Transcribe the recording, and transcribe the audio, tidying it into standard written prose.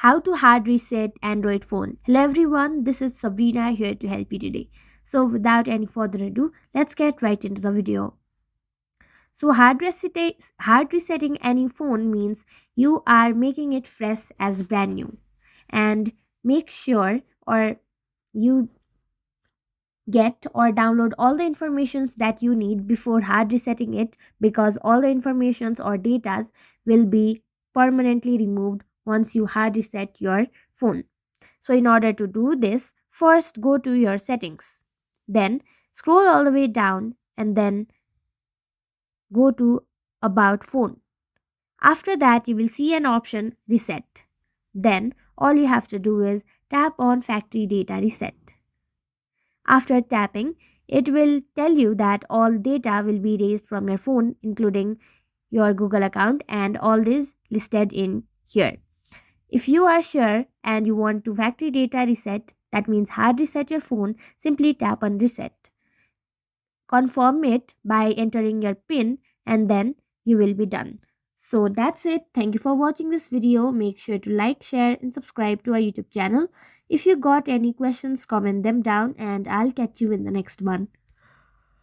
How to hard reset Android phone. Hello everyone, this is Sabrina here to help you today. So without any further ado, let's get right into the video. So hard resetting any phone means you are making it fresh as brand new. And make sure or you get or download all the informations that you need before hard resetting it, because all the informations or datas will be permanently removed once you hard reset your phone. So in order to do this, first go to your settings, then scroll all the way down and then go to about phone. After that you will see an option reset. Then all you have to do is tap on factory data reset. After tapping, it will tell you that all data will be erased from your phone, including your Google account, and all this listed in here. If you are sure and you want to factory data reset, that means hard reset your phone, simply tap on reset. Confirm it by entering your PIN and then you will be done. So that's it. Thank you for watching this video. Make sure to like, share and subscribe to our YouTube channel. If you got any questions, comment them down and I'll catch you in the next one.